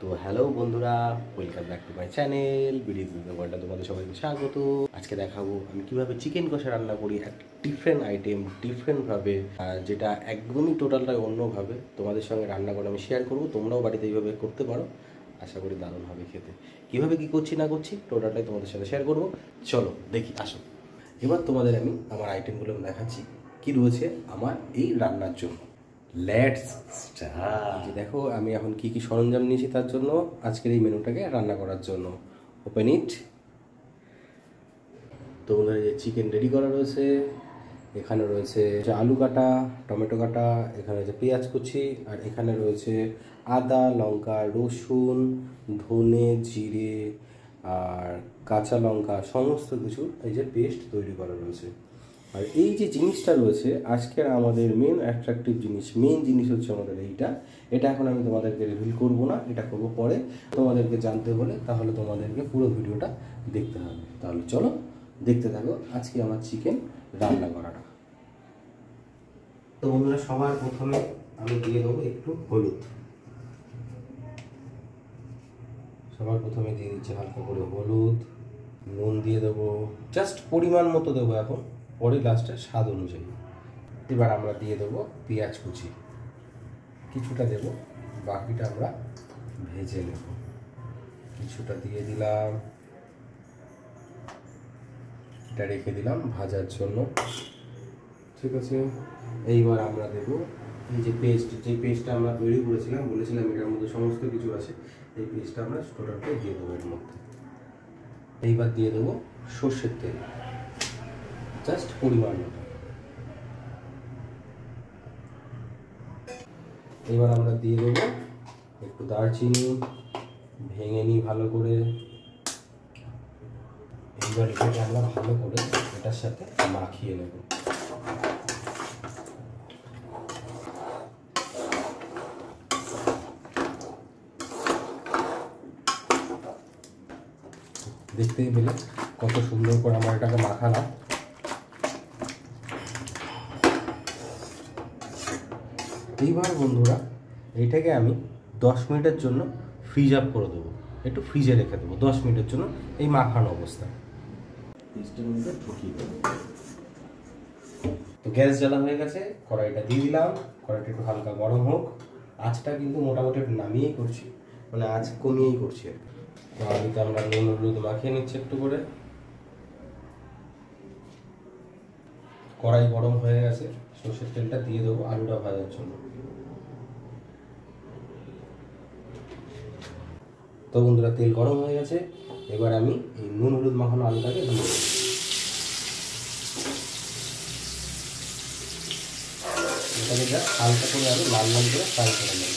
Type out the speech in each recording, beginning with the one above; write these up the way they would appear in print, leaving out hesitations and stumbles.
তো হ্যালো বন্ধুরা, welcome back to my channel বিডিজ ওয়ার্ল্ডে তোমাদের সবাইকে স্বাগত। আজকে দেখাবো আমি কিভাবে চিকেন কষা রান্না করি, একটা ডিফারেন্ট আইটেম ডিফারেন্টভাবে, যেটা একদমই টোটালটাই অন্যভাবে তোমাদের সঙ্গে রান্না করে আমি শেয়ার করবো। তোমরাও বাড়িতে এইভাবে করতে পারো, আশা করি দারুণ হবে খেতে। কীভাবে কী করছি না করছি টোটালটাই তোমাদের সাথে শেয়ার করবো। চলো দেখি, আসো। এবার তোমাদের আমি আমার আইটেমগুলো দেখাচ্ছি কি রয়েছে আমার এই রান্নার জন্য। Let's start. দেখো আমি এখন কি কি সরঞ্জাম নিয়েছি তার জন্য, আজকের এই মেনুটাকে রান্না করার জন্য। Open it. তো বন্ধুরা, যে চিকেন রেডি করা রয়েছে, এখানে রয়েছে আলু কাটা, টমেটো কাটা, এখানে রয়েছে পেঁয়াজ কুচি, আর এখানে রয়েছে আদা, লঙ্কা, রসুন, ধনে, জিরে আর কাঁচা লঙ্কা, সমস্ত কিছু এই যে পেস্ট তৈরি করা রয়েছে। আর এই যে জিনিসটা রয়েছে আজকের আমাদের মেন অ্যাট্রাকটিভ জিনিস, মেন জিনিস হচ্ছে আমাদের এটা এখন আমি তোমাদেরকে রিভিল করব না, এটা করব পরে। তোমাদেরকে জানতে হলে তাহলে তোমাদেরকে পুরো ভিডিওটা দেখতে হবে। তাহলে চলো দেখতে থাকো আজকে আমার চিকেন রান্না করাটা। তো বন্ধুরা, সবার প্রথমে আমি দিয়ে দেবো একটু হলুদ। সবার প্রথমে দিয়ে দিচ্ছি হালকা করে হলুদ, নুন দিয়ে দেবো জাস্ট পরিমাণ মতো দেবো এখন, পরে লাস্টে স্বাদ অনুযায়ী। এবার আমরা দিয়ে দেবো পেঁয়াজ কুচি, কিছুটা দেব, বাকিটা আমরা ভেজে নেব। কিছুটা দিয়ে দিলাম, এটা রেখে দিলাম ভাজার জন্য, ঠিক আছে। এইবার আমরা দেব এই যে পেস্টটা আমরা তৈরি করেছিলাম, বলেছিলাম এটার মধ্যে সমস্ত কিছু আছে, এই পেস্টটা আমরা টোটালটাই দিয়ে দেবো এর মধ্যে। এইবার দিয়ে দেবো সর্ষের তেল, জাস্ট পরিমাণ মতো। এবার আমরা দিয়ে দেবো একটু দারচিনি, ভেঙে নিই ভালো করে। এইবার এটাকে আমরা ভালো করে এটার সাথে মাখিয়ে নেব। দেখতেই পেলে কত সুন্দর করে আমার এটাকে মাখালাম। এইবার বন্ধুরা, এইটাকে আমি 10 মিনিটের জন্য ফ্রিজ আপ করে দেবো, একটু ফ্রিজে রেখে দেবো 10 মিনিটের জন্য এই মাখানো অবস্থায়। তো গ্যাস জ্বালা হয়ে গেছে, কড়াইটা দিয়ে দিলাম। কড়াইটা একটু হালকা গরম হোক। আঁচটা কিন্তু মোটামুটি নামিয়েই করছি, মানে আঁচ কমিয়েই করছি আর কি। তো আলুতে আমরা নুন হলুদ মাখিয়ে নিচ্ছি একটু করে। কড়াই গরম হয়ে গেছে, সর্ষের তেলটা দিয়ে দেবো আলুটা ভাজার জন্য। তো বন্ধুরা, তেল গরম হয়ে গেছে, এবার আমি এই নুন হলুদ মাখানো আলুটাকে দিয়ে দেবো। এটাকে যা হালকা করে আমি লাল লাল করে ফ্রাই করে নেব।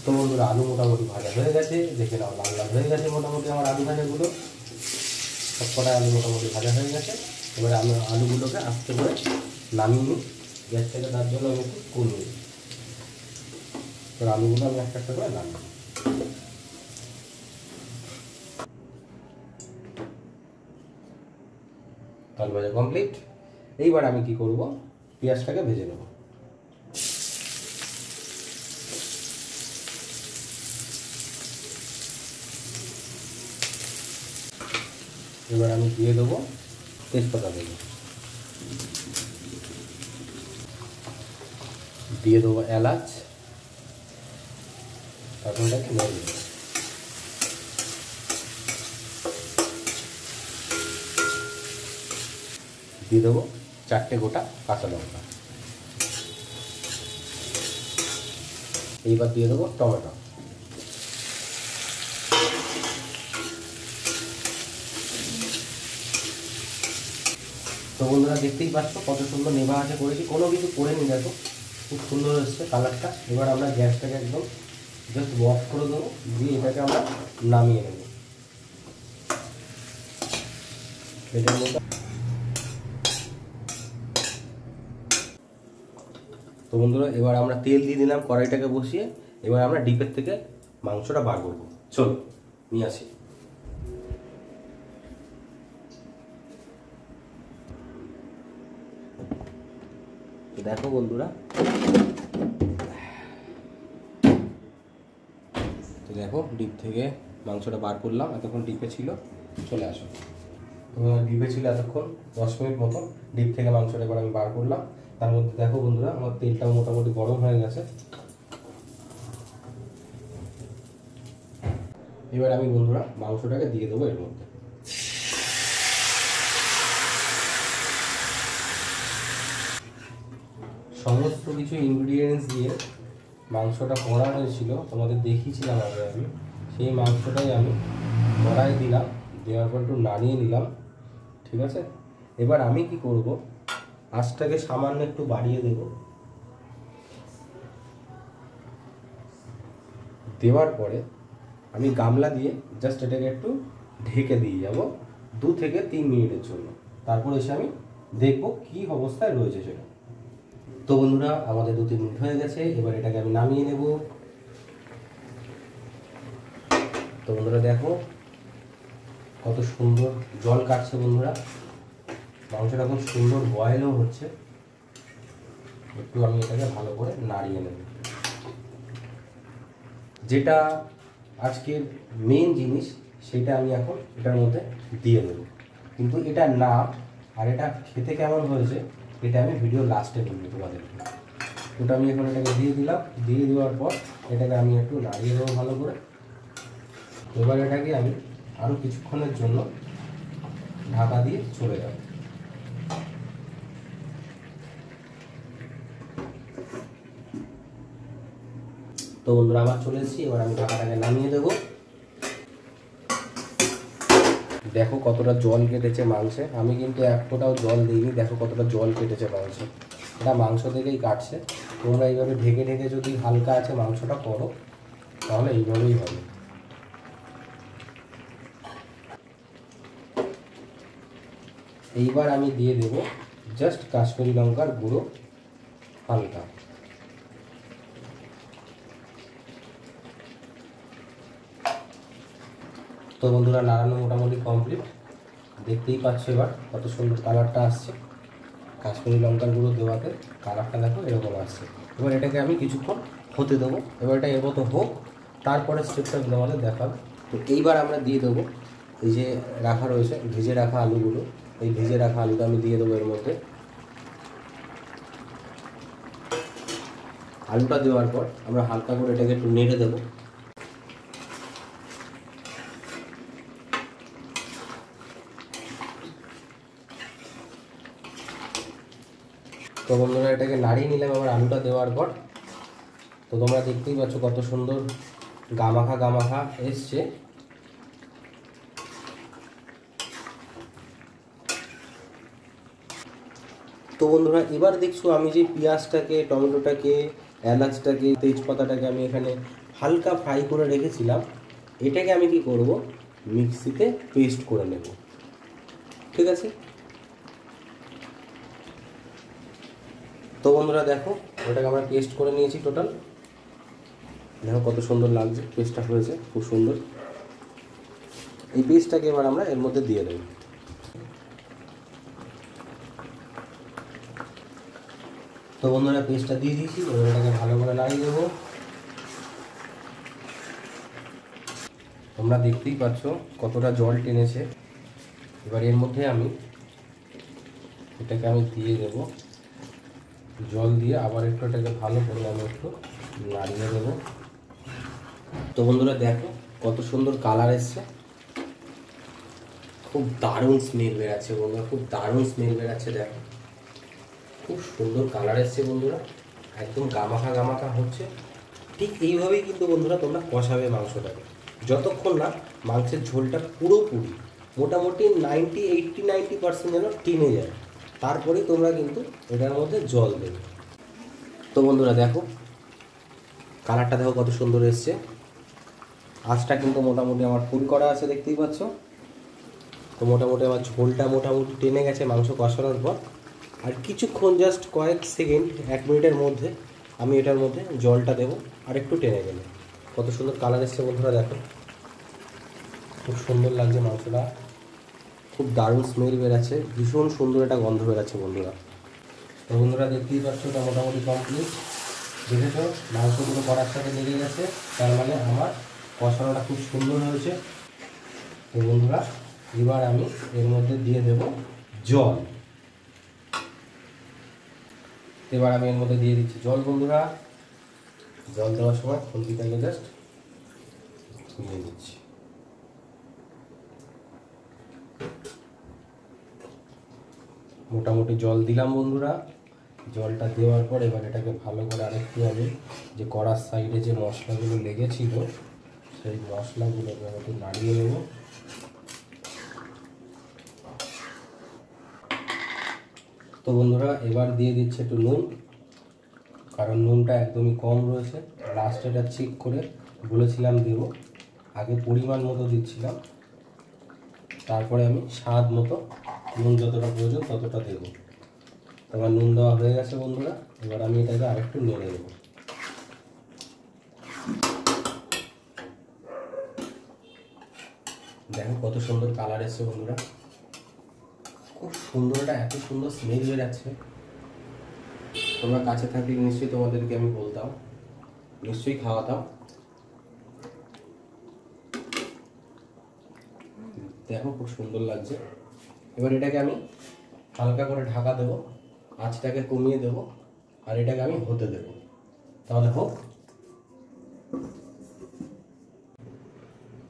তো বন্ধুরা, আলু মোটামুটি ভাজা হয়ে গেছে, দেখে নাও লাল লাল হয়ে গেছে মোটামুটি আমার আলু ভাজাগুলো। সব কটা আলু মোটামুটি ভাজা হয়ে গেছে। এবারে আমি আলুগুলোকে আস্তে করে নামিয়ে নিই গ্যাস থেকে, তার জন্য আমি একটু কমিয়ে নিই। এবার আলুগুলো আমি একটা একটা করে নামিয়ে নিই। আলু ভাজা কমপ্লিট। এইবার আমি কি করব, পেঁয়াজটাকে ভেজে নেব। এবার আমি দিয়ে দেবো তেজপাতা, দিয়ে দেবো এলাচ, তারপর এটাকে নেড়ে দেবো। দিয়ে দেবো 4টে গোটা কাঁচা লঙ্কা। এইবার দিয়ে দেবো টমেটো। তো বন্ধুরা, দেখতেই পাচ্ছ কত সুন্দর নেভা আছে করেছি, কোনো কিছু করে নি, দেখো খুব সুন্দর হচ্ছে কালারটা। এবার আমরা গ্যাসটাকে একদম জাস্ট অফ করে দেবো, দিয়ে এটাকে আমরা নামিয়ে নেব এটার মধ্যে। তো বন্ধুরা, এবার আমরা তেল দিয়ে দিলাম কড়াইটাকে বসিয়ে। এবার আমরা ডিপের থেকে মাংসটা বার করবো, চলো নিয়ে আসি। দেখো বন্ধুরা, তো দেখো ডিপ থেকে মাংসটা বার করলাম, এতক্ষণ ডিপে ছিল, চলে আসো। ডিপে ছিল এতক্ষণ 10 মিনিট মতো, ডিপ থেকে মাংসটা এবার আমি বার করলাম। তার মধ্যে দেখো বন্ধুরা, আমার তেলটাও মোটামুটি গরম হয়ে গেছে। এবার আমি বন্ধুরা মাংসটাকে দিয়ে দেবো এর মধ্যে। সমস্ত কিছু ইনগ্রিডিয়েন্টস দিয়ে মাংসটা করা হয়েছিল, তোমাদের দেখিয়েছিলাম আগে আমি। সেই মাংসটাই আমি কড়াই দিলাম, দেওয়ার পর একটু নাড়িয়ে নিলাম, ঠিক আছে। এবার আমি কি করব, আঁচটাকে সামান্য একটু বাড়িয়ে দেব। দেওয়ার পরে আমি গামলা দিয়ে জাস্ট এটাকে একটু ঢেকে দিয়ে যাব 2 থেকে 3 মিনিটের জন্য। তারপর এসে আমি দেখব কি অবস্থায় রয়েছে সেটা। তো বন্ধুরা, আমাদের 2-3 মিনিট হয়ে গেছে, এবার এটাকে আমি নামিয়ে নেব। তো বন্ধুরা দেখো কত সুন্দর জল কাটছে বন্ধুরা, মাংসটা খুব সুন্দর বয়েলও হচ্ছে। একটু আমি এটাকে ভালো করে নাড়িয়ে নেব। যেটা আজকের মেন জিনিস, সেটা আমি এখন এটার মধ্যে দিয়ে দেব। কিন্তু এটা না, আর এটা খেতে কেমন হয়েছে এটা আমি ভিডিও লাস্টে বলবো তোমাদেরকে। ওটা আমি এখন এটাকে দিয়ে দিলাম। দিয়ে দেওয়ার পর এটাকে আমি একটু নাড়িয়ে দেবো ভালো করে। এবার এটাকে আমি আরও কিছুক্ষণের জন্য ঢাকা দিয়ে চলে যাব। তো বন্ধুরা আবার চলে এসেছি, এবার আমি ঢাকাটাকে নামিয়ে দেবো। দেখো কতটা জল কেটেছে মাংসে, আমি কিন্তু এক ফোঁটাও জল দিইনি। দেখো কতটা জল কেটেছে মাংসে, এটা মাংস থেকেই কাটছে। তোমরা এইভাবে ঢেকে ঢেকে যদি হালকা আছে মাংসটা করো, তাহলে এইভাবেই হবে। এইবার আমি দিয়ে দেব জাস্ট কাশ্মীরি লঙ্কার গুঁড়ো হালকা। তো বন্ধুরা নাড়ানো মোটামুটি কমপ্লিট, দেখতেই পাচ্ছ এবার কত সুন্দর কালারটা আসছে। কাশ্মীরি লঙ্কার গুঁড়ো দেওয়াতে কালারটা দেখো এরকম আসছে। এবার এটাকে আমি কিছুক্ষণ হতে দেবো। এবার এটা এর মতো হোক, তারপরে স্টেপটা তোমাদের দেখাবো। তো এইবার আমরা দিয়ে দেবো এই যে রাখা রয়েছে ভেজে রাখা আলুগুলো, এই ভেজে রাখা আলুটা আমি দিয়ে দেবো এর মধ্যে। আলুটা দেওয়ার পর আমরা হালকা করে এটাকে একটু নেড়ে দেবো। তো বন্ধুরা এটাকে নাড়িয়ে নিলাম আবার আলুটা দেওয়ার পর। তো তোমরা দেখতেই পাচ্ছ কত সুন্দর গামাখা গামাখা এসছে। তো বন্ধুরা এবার দেখছো আমি যে পেঁয়াজটাকে, টমেটোটাকে, এলাচটাকে, তেজপাতাটাকে আমি এখানে হালকা ফ্রাই করে রেখেছিলাম, এটাকে আমি কি করব, মিক্সিতে পেস্ট করে নেব, ঠিক আছে। তো বন্ধুরা দেখো ওটাকে আমরা পেস্ট করে নিয়েছি টোটাল। দেখো কত সুন্দর লাগছে, পেস্টটা হয়েছে খুব সুন্দর। এই পেস্টটাকে এবার আমরা এর মধ্যে দিয়ে দেব। তো বন্ধুরা পেস্টটা দিয়ে দিয়েছি, এবার এটাকে ভালো করে নাড়িয়ে দেবো। তোমরা দেখতেই পাচ্ছ কতটা জল টেনেছে। এবার এর মধ্যে আমি এটাকে দিয়ে দেব, জল দিয়ে আবার একটু এটাকে ভালো করে আমি একটু নাড়িয়ে দেবো। তো বন্ধুরা দেখো কত সুন্দর কালার এসছে, খুব দারুণ স্মেল বেরাচ্ছে বন্ধুরা, খুব দারুণ স্মেল বেরাচ্ছে। দেখো খুব সুন্দর কালার এসছে বন্ধুরা, একদম গামাখা গামাখা হচ্ছে। ঠিক এইভাবেই কিন্তু বন্ধুরা তোমরা কষাবে মাংসটাকে, যতক্ষণ না মাংসের ঝোলটা পুরোপুরি মোটামুটি 90% যেন টেনে যায়, তারপরেই তোমরা কিন্তু এটার মধ্যে জল দেবে। তো বন্ধুরা দেখো কালারটা দেখো কত সুন্দর এসছে। আঁচটা কিন্তু মোটামুটি আমার ফুল করা আছে, দেখতেই পাচ্ছ। তো মোটামুটি আমার ঝোলটা মোটামুটি টেনে গেছে মাংস কষানোর পর। আর কিছুক্ষণ জাস্ট কয়েক সেকেন্ড, 1 মিনিটের মধ্যে আমি এটার মধ্যে জলটা দেবো, আর একটু টেনে গেলে। কত সুন্দর কালার এসছে বন্ধুরা দেখো, খুব সুন্দর লাগছে মাংসটা, খুব দারুণ স্মেল বেরাচ্ছে, ভীষণ সুন্দর একটা গন্ধ বেরাচ্ছে বন্ধুরা। তো বন্ধুরা দেখতেই পাচ্ছ এটা মোটামুটি কমপ্লিট। দেখেছো মাংসগুলো কড়ার সাথে লেগে গেছে, তার মানে আমার কষানোটা খুব সুন্দর হয়েছে। তো বন্ধুরা এবার আমি এর মধ্যে দিয়ে দেব জল। এবার আমি এর মধ্যে দিয়ে দিচ্ছি জল। বন্ধুরা জল দেওয়ার সময় খুন্তিটাকে জাস্ট নিয়ে দিচ্ছি। মোটামুটি জল দিলাম বন্ধুরা। জলটা দেওয়ার পর এবার এটাকে ভালো করে আরেকটু আমি যে কড়ার সাইডে যে মশলাগুলো লেগেছিল সেই মশলাগুলো একটু নাড়িয়ে নেব। তো বন্ধুরা এবার দিয়ে দিচ্ছে একটু নুন, কারণ নুনটা একদমই কম রয়েছে। লাস্টে এটা চেক করে বলেছিলাম দেব, আগে পরিমাণ মতো দিচ্ছিলাম, তারপরে আমি স্বাদ মতো নুন যতটা প্রয়োজন ততটা দেব। আমার নুন দেওয়া হয়ে গেছে বন্ধুরা। এবার আমি এটাকে আরেকটু নেড়ে দেবো। দেখো কত সুন্দর কালার এসছে বন্ধুরা, খুব সুন্দর, এটা এত সুন্দর স্মেল বেরাচ্ছে। তোমরা কাছে থাকলে নিশ্চয়ই তোমাদেরকে আমি বলতাম, নিশ্চয়ই খাওয়াতাম। দেখো খুব সুন্দর লাগছে। এবার এটাকে আমি হালকা করে ঢাকা দেবো, আঁচটাকে কমিয়ে দেবো, আর এটাকে আমি হতে দেবো। তাহলে হোক।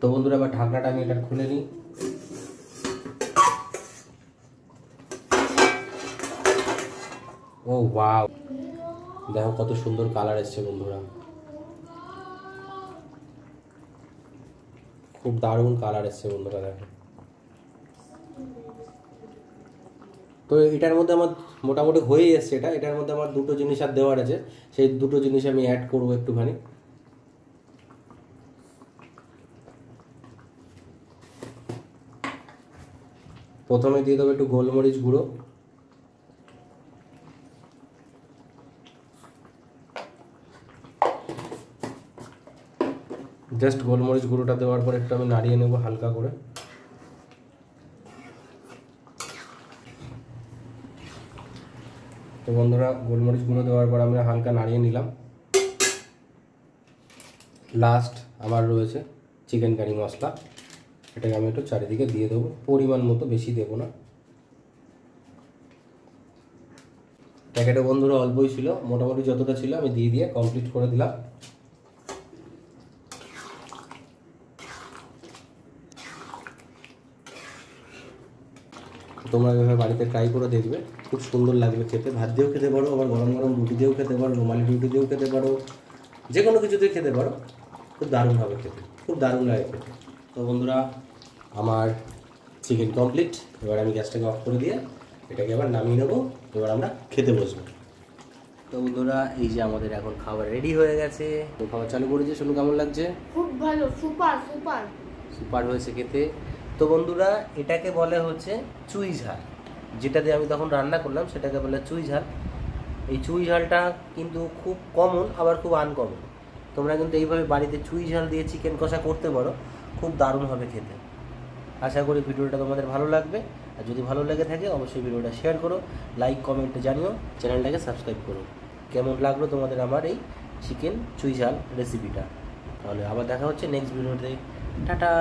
তো বন্ধুরা এবার ঢাকনাটা আমি এটা খুলে নিই। ও ওয়াও, দেখো কত সুন্দর কালার এসছে বন্ধুরা, খুব দারুণ কালার এসছে বন্ধুরা। দেখো তো এটার মধ্যে আমার মোটামুটি হয়ে এসছে। এটার মধ্যে আমার দুটো জিনিস আর দেওয়ার আছে, সেই দুটো জিনিস আমি অ্যাড করবো একটুখানি। প্রথমে দিয়ে দেবো একটু গোলমরিচ গুঁড়ো, জাস্ট গোলমরিচ গুঁড়োটা দেওয়ার পর একটু আমি নাড়িয়ে নেব হালকা করে। তো বন্ধুরা গোলমরিচ গুঁড়ো দেওয়ার পর আমি হালকা নাড়িয়ে নিলাম। লাস্ট আবার রয়েছে চিকেন কারি মশলা, এটাকে আমি একটু চারিদিকে দিয়ে দেবো পরিমাণ মতো, বেশি দেবো না। প্যাকেটে বন্ধুরা অল্পই ছিল, মোটামুটি যতটা ছিল আমি দিয়ে কমপ্লিট করে দিলাম। তোমরা এভাবে বাড়িতে ট্রাই করে দেখবে, খুব সুন্দর লাগবে খেতে। ভাত দিয়েও খেতে পারো, আবার গরম গরম রুটি দিয়েও খেতে পারো, রুমালি রুটি দিয়েও খেতে পারো, যে কোনো কিছু দিয়ে খেতে পারো। খুব দারুণ হবে খেতে, খুব দারুণ লাগে খেতে। তো বন্ধুরা আমার চিকেন কমপ্লিট। এবার আমি গ্যাসটাকে অফ করে দিয়ে এটাকে আবার নামিয়ে নেবো। এবার আমরা খেতে বসবো। তো বন্ধুরা এই যে আমাদের এখন খাবার রেডি হয়ে গেছে। তো খাবার চালু করেছে, শুনু কেমন লাগছে? খুব ভালো, সুপার সুপার সুপার হয়েছে খেতে। তো বন্ধুরা এটাকে বলে হচ্ছে চুই ঝাল, যেটা দিয়ে আমি তখন রান্না করলাম সেটাকে বলে চুই ঝাল। এই চুই ঝালটা কিন্তু খুব কমন, আবার খুব আনকমন। তোমরা কিন্তু এইভাবে বাড়িতে চুই ঝাল দিয়ে চিকেন কষা করতে পারো, খুব দারুণ হবে খেতে। আশা করি ভিডিওটা তোমাদের ভালো লাগবে। আর যদি ভালো লেগে থাকে অবশ্যই ভিডিওটা শেয়ার করো, লাইক কমেন্টে জানিও, চ্যানেলটাকে সাবস্ক্রাইব করো। কেমন লাগলো তোমাদের আমার এই চিকেন চুই ঝাল রেসিপিটা। তাহলে আবার দেখা হচ্ছে নেক্সট ভিডিওতে। টাটা।